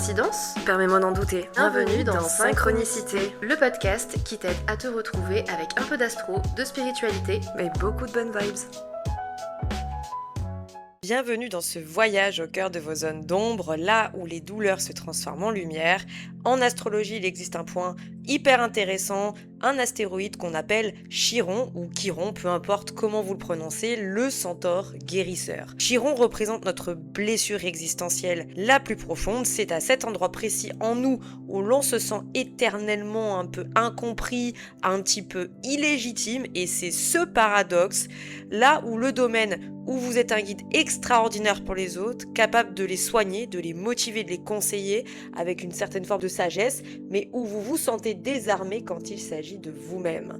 Coïncidence ? Permets-moi d'en douter. Bienvenue dans Synchronicité, le podcast qui t'aide à te retrouver avec un peu d'astro, de spiritualité, mais beaucoup de bonnes vibes. Bienvenue dans ce voyage au cœur de vos zones d'ombre, là où les douleurs se transforment en lumière. En astrologie, il existe un point hyper intéressant, un astéroïde qu'on appelle Chiron ou Chiron, peu importe comment vous le prononcez, le centaure guérisseur. Chiron représente notre blessure existentielle la plus profonde. C'est à cet endroit précis en nous où l'on se sent éternellement un peu incompris, un petit peu illégitime, et c'est ce paradoxe là où le domaine où vous êtes un guide extraordinaire pour les autres, capable de les soigner, de les motiver, de les conseiller avec une certaine forme de sagesse, mais où vous vous sentez désarmé quand il s'agit de vous-même.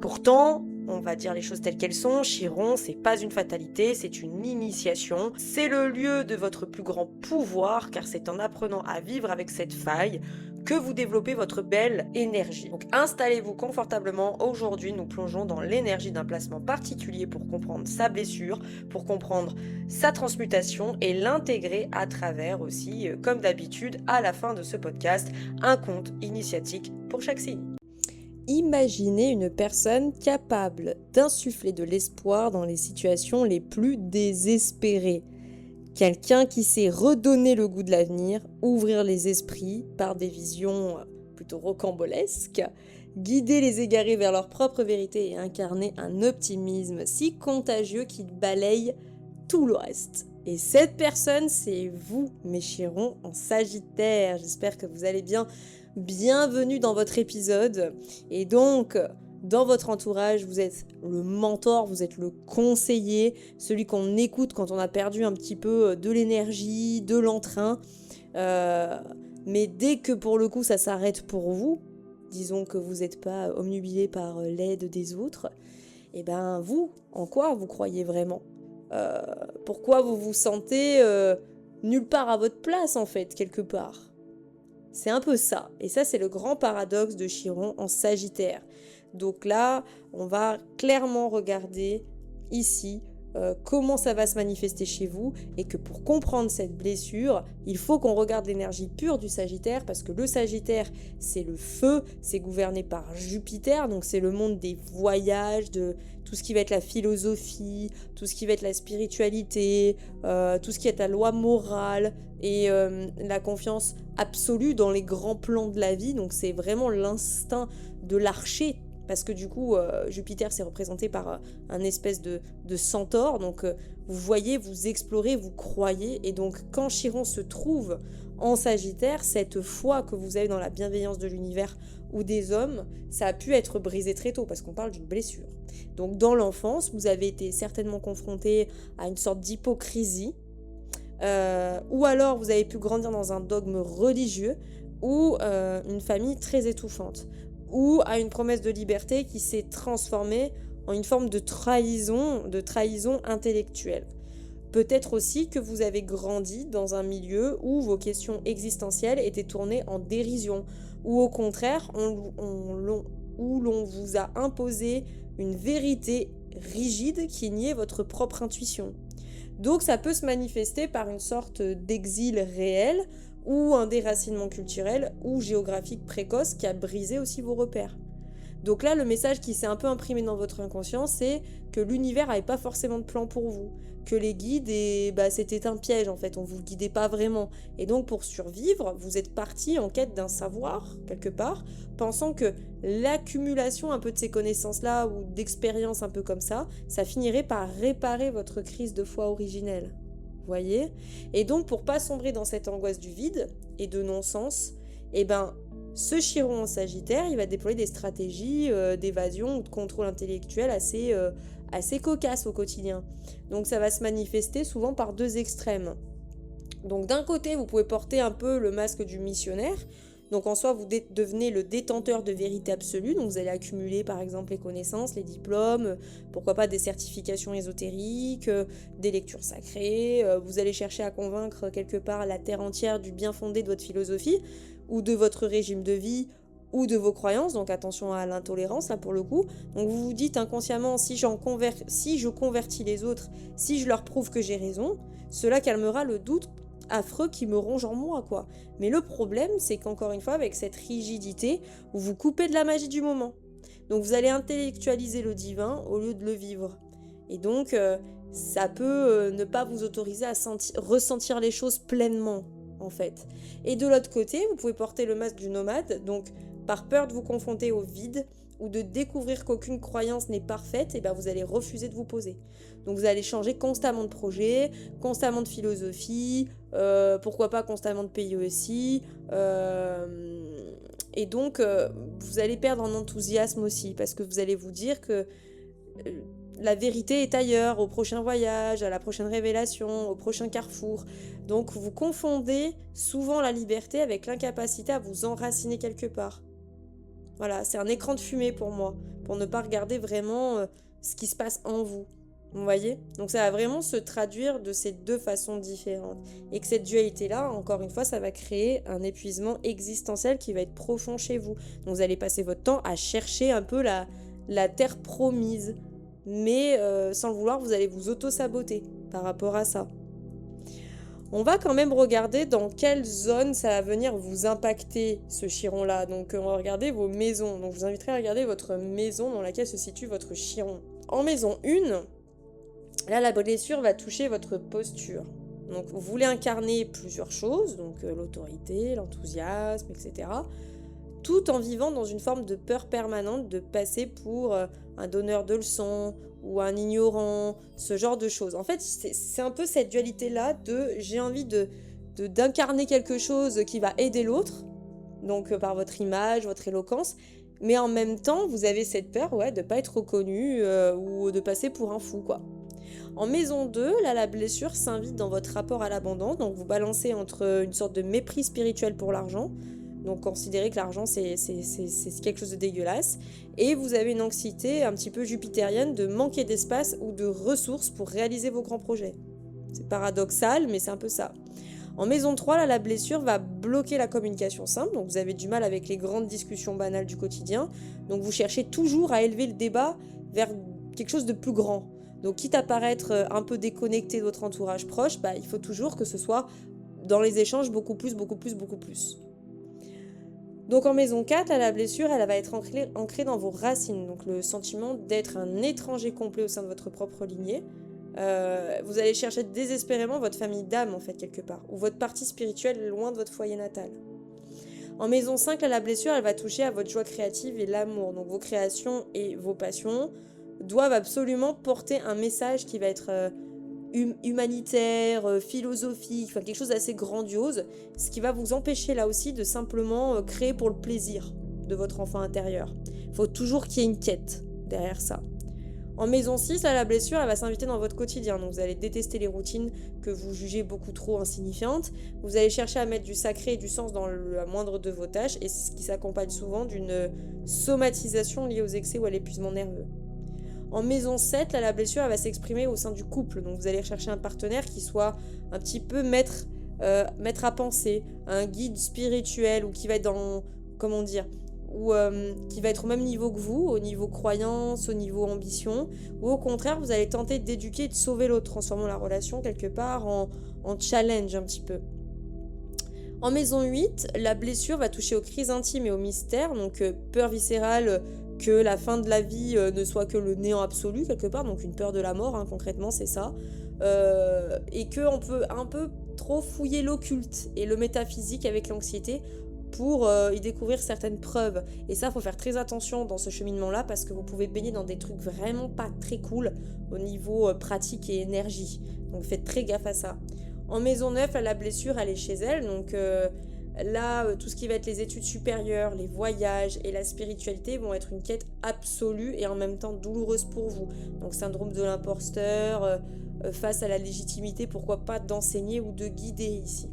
Pourtant, on va dire les choses telles qu'elles sont, Chiron, c'est pas une fatalité, c'est une initiation, c'est le lieu de votre plus grand pouvoir, car c'est en apprenant à vivre avec cette faille que vous développez votre belle énergie. Donc installez-vous confortablement, aujourd'hui nous plongeons dans l'énergie d'un placement particulier pour comprendre sa blessure, pour comprendre sa transmutation et l'intégrer à travers aussi, comme d'habitude, à la fin de ce podcast, un conte initiatique pour chaque signe. Imaginez une personne capable d'insuffler de l'espoir dans les situations les plus désespérées. Quelqu'un qui sait redonner le goût de l'avenir, ouvrir les esprits par des visions plutôt rocambolesques, guider les égarés vers leur propre vérité et incarner un optimisme si contagieux qu'il balaye tout le reste. Et cette personne, c'est vous, mes chirons, en Sagittaire. J'espère que vous allez bien. Bienvenue dans votre épisode. Et donc, dans votre entourage, vous êtes le mentor, vous êtes le conseiller, celui qu'on écoute quand on a perdu un petit peu de l'énergie, de l'entrain. Mais dès que pour le coup ça s'arrête pour vous, disons que vous n'êtes pas omnubilé par l'aide des autres, et ben vous, en quoi vous croyez vraiment ? Pourquoi vous vous sentez nulle part à votre place en fait, quelque part ? C'est un peu ça. Et ça, c'est le grand paradoxe de Chiron en Sagittaire. Donc là, on va clairement regarder ici comment ça va se manifester chez vous, et que pour comprendre cette blessure, il faut qu'on regarde l'énergie pure du Sagittaire, parce que le Sagittaire, c'est le feu, c'est gouverné par Jupiter, donc c'est le monde des voyages, de tout ce qui va être la philosophie, tout ce qui va être la spiritualité, tout ce qui est la loi morale, et la confiance absolue dans les grands plans de la vie. Donc c'est vraiment l'instinct de l'archer, parce que du coup, Jupiter, c'est représenté par un espèce de centaure. Donc, vous voyez, vous explorez, vous croyez. Et donc, quand Chiron se trouve en Sagittaire, cette foi que vous avez dans la bienveillance de l'univers ou des hommes, ça a pu être brisé très tôt, parce qu'on parle d'une blessure. Donc, dans l'enfance, vous avez été certainement confronté à une sorte d'hypocrisie, ou alors vous avez pu grandir dans un dogme religieux, ou une famille très étouffante, ou à une promesse de liberté qui s'est transformée en une forme de trahison intellectuelle. Peut-être aussi que vous avez grandi dans un milieu où vos questions existentielles étaient tournées en dérision, ou au contraire, où l'on vous a imposé une vérité rigide qui niait votre propre intuition. Donc ça peut se manifester par une sorte d'exil réel, ou un déracinement culturel ou géographique précoce qui a brisé aussi vos repères. Donc là, le message qui s'est un peu imprimé dans votre inconscient, c'est que l'univers n'avait pas forcément de plan pour vous, que les guides, c'était un piège en fait, on ne vous guidait pas vraiment. Et donc pour survivre, vous êtes parti en quête d'un savoir, quelque part, pensant que l'accumulation un peu de ces connaissances-là, ou d'expériences un peu comme ça finirait par réparer votre crise de foi originelle. Voyez ? Et donc pour pas sombrer dans cette angoisse du vide et de non-sens, ce Chiron en Sagittaire, il va déployer des stratégies d'évasion ou de contrôle intellectuel assez cocasses au quotidien. Donc ça va se manifester souvent par deux extrêmes. Donc d'un côté, vous pouvez porter un peu le masque du missionnaire. Donc en soi, vous devenez le détenteur de vérité absolue. Donc vous allez accumuler par exemple les connaissances, les diplômes, pourquoi pas des certifications ésotériques, des lectures sacrées. Vous allez chercher à convaincre quelque part la terre entière du bien fondé de votre philosophie, ou de votre régime de vie, ou de vos croyances. Donc attention à l'intolérance là pour le coup. Donc vous vous dites inconsciemment, si je convertis les autres, si je leur prouve que j'ai raison, cela calmera le doute affreux qui me ronge en moi, quoi. Mais le problème, c'est qu'encore une fois, avec cette rigidité, vous vous coupez de la magie du moment. Donc vous allez intellectualiser le divin au lieu de le vivre. Et donc, ça peut ne pas vous autoriser à ressentir les choses pleinement, en fait. Et de l'autre côté, vous pouvez porter le masque du nomade, donc par peur de vous confronter au vide, ou de découvrir qu'aucune croyance n'est parfaite, et bien vous allez refuser de vous poser. Donc vous allez changer constamment de projet, constamment de philosophie, pourquoi pas constamment de pays aussi, et donc vous allez perdre en enthousiasme aussi, parce que vous allez vous dire que la vérité est ailleurs, au prochain voyage, à la prochaine révélation, au prochain carrefour. Donc vous confondez souvent la liberté avec l'incapacité à vous enraciner quelque part. Voilà, c'est un écran de fumée pour moi, pour ne pas regarder vraiment ce qui se passe en vous. Vous voyez ? Donc ça va vraiment se traduire de ces deux façons différentes. Et que cette dualité-là, encore une fois, ça va créer un épuisement existentiel qui va être profond chez vous. Donc vous allez passer votre temps à chercher un peu la terre promise. Mais sans le vouloir, vous allez vous auto-saboter par rapport à ça. On va quand même regarder dans quelle zone ça va venir vous impacter, ce chiron-là. Donc on va regarder vos maisons. Donc je vous inviterai à regarder votre maison dans laquelle se situe votre chiron. En maison 1, là la blessure va toucher votre posture. Donc vous voulez incarner plusieurs choses, donc l'autorité, l'enthousiasme, etc. Tout en vivant dans une forme de peur permanente de passer pour un donneur de leçons ou un ignorant, ce genre de choses. En fait, c'est un peu cette dualité-là de j'ai envie d'incarner quelque chose qui va aider l'autre, donc par votre image, votre éloquence, mais en même temps, vous avez cette peur de ne pas être reconnu ou de passer pour un fou, quoi. En maison 2, là, la blessure s'invite dans votre rapport à l'abondance, donc vous balancez entre une sorte de mépris spirituel pour l'argent, donc considérez que l'argent c'est quelque chose de dégueulasse, et vous avez une anxiété un petit peu jupitérienne de manquer d'espace ou de ressources pour réaliser vos grands projets. C'est paradoxal, mais c'est un peu ça. En maison 3, là, la blessure va bloquer la communication simple, donc vous avez du mal avec les grandes discussions banales du quotidien, donc vous cherchez toujours à élever le débat vers quelque chose de plus grand. Donc quitte à paraître un peu déconnecté de votre entourage proche, il faut toujours que ce soit dans les échanges beaucoup plus. Donc en maison 4, la blessure, elle va être ancrée dans vos racines, donc le sentiment d'être un étranger complet au sein de votre propre lignée. Vous allez chercher désespérément votre famille d'âme, en fait, quelque part, ou votre partie spirituelle loin de votre foyer natal. En maison 5, la blessure, elle va toucher à votre joie créative et l'amour. Donc vos créations et vos passions doivent absolument porter un message qui va être humanitaire, philosophique, quelque chose d'assez grandiose, ce qui va vous empêcher là aussi de simplement créer pour le plaisir de votre enfant intérieur. Il faut toujours qu'il y ait une quête derrière ça. En maison 6, la blessure, elle va s'inviter dans votre quotidien, donc vous allez détester les routines que vous jugez beaucoup trop insignifiantes, vous allez chercher à mettre du sacré et du sens dans la moindre de vos tâches, et c'est ce qui s'accompagne souvent d'une somatisation liée aux excès ou à l'épuisement nerveux. En maison 7, la blessure elle va s'exprimer au sein du couple. Donc vous allez rechercher un partenaire qui soit un petit peu maître à penser, un guide spirituel ou qui va être qui va être au même niveau que vous, au niveau croyance, au niveau ambition, ou au contraire vous allez tenter d'éduquer et de sauver l'autre, transformant la relation quelque part en challenge un petit peu. En maison 8, la blessure va toucher aux crises intimes et aux mystères, donc peur viscérale que la fin de la vie ne soit que le néant absolu quelque part, donc une peur de la mort, concrètement c'est ça, et qu'on peut un peu trop fouiller l'occulte et le métaphysique avec l'anxiété pour y découvrir certaines preuves. Et ça, il faut faire très attention dans ce cheminement-là parce que vous pouvez baigner dans des trucs vraiment pas très cool au niveau pratique et énergie, donc faites très gaffe à ça. En maison 9, la blessure, elle est chez elle, donc là, tout ce qui va être les études supérieures, les voyages et la spiritualité vont être une quête absolue et en même temps douloureuse pour vous. Donc syndrome de l'imposteur, face à la légitimité, pourquoi pas d'enseigner ou de guider ici.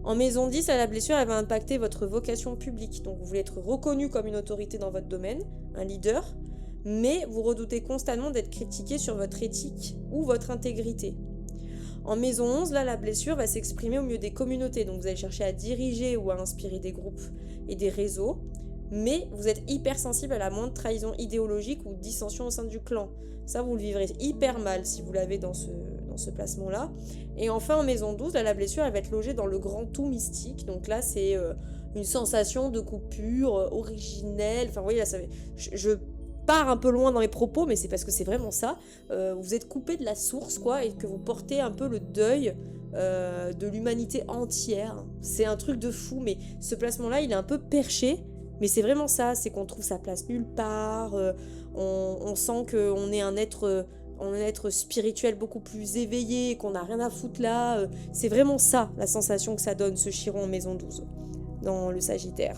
En maison 10, la blessure, elle va impacter votre vocation publique. Donc vous voulez être reconnu comme une autorité dans votre domaine, un leader, mais vous redoutez constamment d'être critiqué sur votre éthique ou votre intégrité. En maison 11, là, la blessure va s'exprimer au milieu des communautés. Donc vous allez chercher à diriger ou à inspirer des groupes et des réseaux, mais vous êtes hypersensible à la moindre trahison idéologique ou dissension au sein du clan. Ça, vous le vivrez hyper mal si vous l'avez dans ce ce placement-là. Et enfin, en maison 12, là, la blessure, elle va être logée dans le grand tout mystique. Donc là, c'est une sensation de coupure originelle. Enfin, vous voyez, là, je pars un peu loin dans mes propos, mais c'est parce que c'est vraiment ça. Vous êtes coupé de la source, quoi, et que vous portez un peu le deuil de l'humanité entière. C'est un truc de fou, mais ce placement-là, il est un peu perché, mais c'est vraiment ça, c'est qu'on trouve sa place nulle part, on sent qu'on est un être spirituel beaucoup plus éveillé, qu'on n'a rien à foutre là. C'est vraiment ça, la sensation que ça donne, ce Chiron en maison 12, dans le Sagittaire.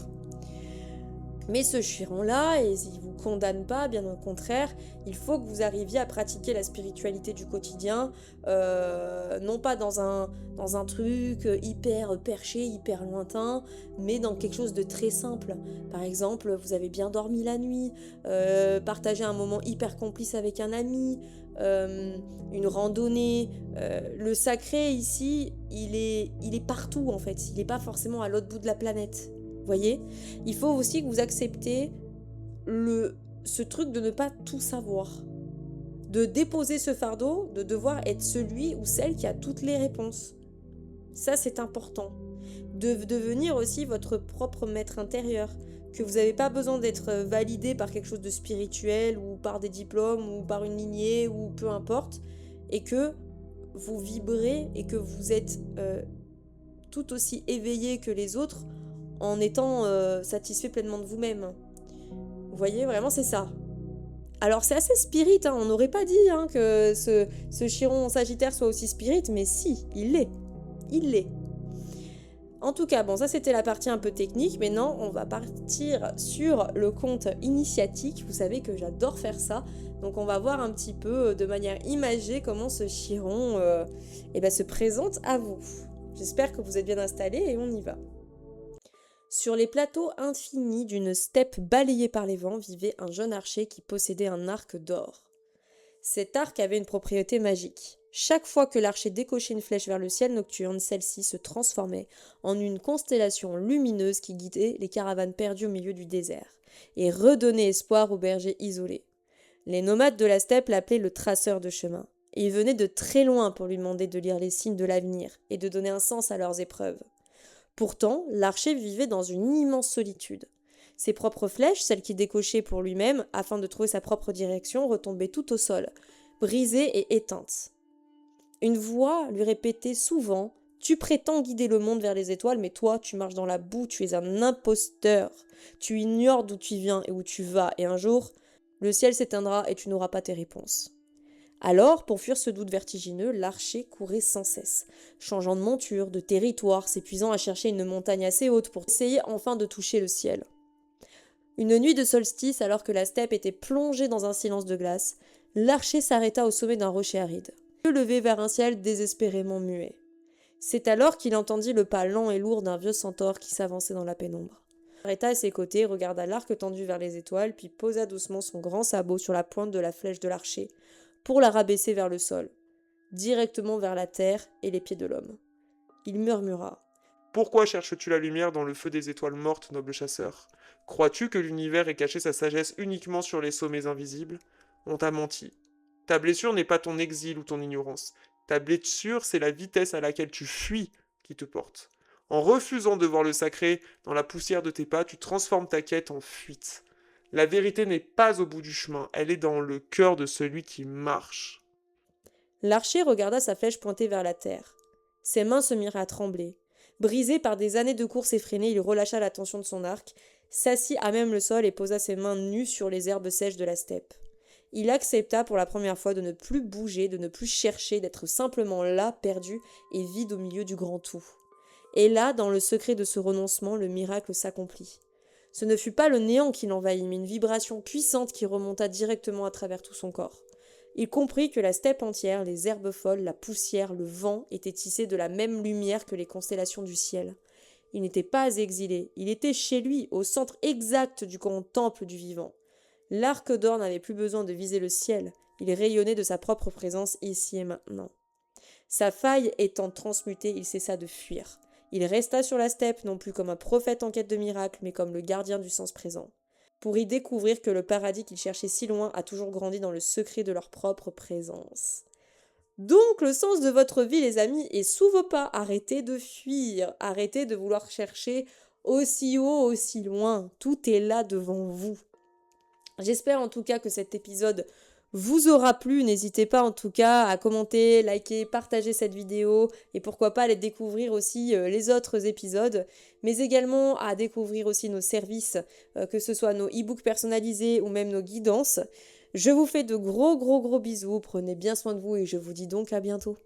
Mais ce Chiron-là, et il vous condamne pas, bien au contraire, il faut que vous arriviez à pratiquer la spiritualité du quotidien, non pas dans un truc hyper perché, hyper lointain, mais dans quelque chose de très simple. Par exemple, vous avez bien dormi la nuit, partagez un moment hyper complice avec un ami, une randonnée. Le sacré ici, il est partout en fait, il n'est pas forcément à l'autre bout de la planète. Voyez, il faut aussi que vous acceptez ce truc de ne pas tout savoir, de déposer ce fardeau, de devoir être celui ou celle qui a toutes les réponses. Ça, c'est important. De devenir aussi votre propre maître intérieur, que vous n'avez pas besoin d'être validé par quelque chose de spirituel ou par des diplômes ou par une lignée ou peu importe, et que vous vibrez et que vous êtes tout aussi éveillé que les autres en étant satisfait pleinement de vous-même. Vous voyez, vraiment, c'est ça. Alors, c'est assez spirit, hein. On n'aurait pas dit que ce Chiron Sagittaire soit aussi spirit, mais si, il l'est. Il l'est. En tout cas, bon, ça c'était la partie un peu technique. Maintenant, on va partir sur le compte initiatique. Vous savez que j'adore faire ça. Donc, on va voir un petit peu de manière imagée comment ce Chiron se présente à vous. J'espère que vous êtes bien installés et on y va. Sur les plateaux infinis d'une steppe balayée par les vents vivait un jeune archer qui possédait un arc d'or. Cet arc avait une propriété magique. Chaque fois que l'archer décochait une flèche vers le ciel nocturne, celle-ci se transformait en une constellation lumineuse qui guidait les caravanes perdues au milieu du désert et redonnait espoir aux bergers isolés. Les nomades de la steppe l'appelaient le traceur de chemin. Et ils venaient de très loin pour lui demander de lire les signes de l'avenir et de donner un sens à leurs épreuves. Pourtant, l'archer vivait dans une immense solitude. Ses propres flèches, celles qu'il décochait pour lui-même afin de trouver sa propre direction, retombaient tout au sol, brisées et éteintes. Une voix lui répétait souvent « Tu prétends guider le monde vers les étoiles, mais toi, tu marches dans la boue, tu es un imposteur. Tu ignores d'où tu viens et où tu vas, et un jour, le ciel s'éteindra et tu n'auras pas tes réponses. » Alors, pour fuir ce doute vertigineux, l'archer courait sans cesse, changeant de monture, de territoire, s'épuisant à chercher une montagne assez haute pour essayer enfin de toucher le ciel. Une nuit de solstice, alors que la steppe était plongée dans un silence de glace, l'archer s'arrêta au sommet d'un rocher aride, levé vers un ciel désespérément muet. C'est alors qu'il entendit le pas lent et lourd d'un vieux centaure qui s'avançait dans la pénombre. Il s'arrêta à ses côtés, regarda l'arc tendu vers les étoiles, puis posa doucement son grand sabot sur la pointe de la flèche de l'archer, pour la rabaisser vers le sol, directement vers la terre et les pieds de l'homme. Il murmura. « Pourquoi cherches-tu la lumière dans le feu des étoiles mortes, noble chasseur ? Crois-tu que l'univers ait caché sa sagesse uniquement sur les sommets invisibles ? On t'a menti. Ta blessure n'est pas ton exil ou ton ignorance. Ta blessure, c'est la vitesse à laquelle tu fuis qui te porte. En refusant de voir le sacré dans la poussière de tes pas, tu transformes ta quête en fuite. La vérité n'est pas au bout du chemin, elle est dans le cœur de celui qui marche. » L'archer regarda sa flèche pointée vers la terre. Ses mains se mirent à trembler. Brisé par des années de course effrénée, il relâcha la tension de son arc, s'assit à même le sol et posa ses mains nues sur les herbes sèches de la steppe. Il accepta pour la première fois de ne plus bouger, de ne plus chercher, d'être simplement là, perdu et vide au milieu du grand tout. Et là, dans le secret de ce renoncement, le miracle s'accomplit. Ce ne fut pas le néant qui l'envahit, mais une vibration puissante qui remonta directement à travers tout son corps. Il comprit que la steppe entière, les herbes folles, la poussière, le vent étaient tissés de la même lumière que les constellations du ciel. Il n'était pas exilé, il était chez lui, au centre exact du grand temple du vivant. L'arc d'or n'avait plus besoin de viser le ciel, il rayonnait de sa propre présence ici et maintenant. Sa faille étant transmutée, il cessa de fuir. Il resta sur la steppe, non plus comme un prophète en quête de miracles, mais comme le gardien du sens présent, pour y découvrir que le paradis qu'il cherchait si loin a toujours grandi dans le secret de leur propre présence. Donc le sens de votre vie, les amis, est sous vos pas. Arrêtez de fuir, arrêtez de vouloir chercher aussi haut, aussi loin. Tout est là devant vous. J'espère en tout cas que cet épisode vous aura plu. N'hésitez pas en tout cas à commenter, liker, partager cette vidéo et pourquoi pas aller découvrir aussi les autres épisodes, mais également à découvrir aussi nos services, que ce soit nos e-books personnalisés ou même nos guidances. Je vous fais de gros bisous, prenez bien soin de vous et je vous dis donc à bientôt.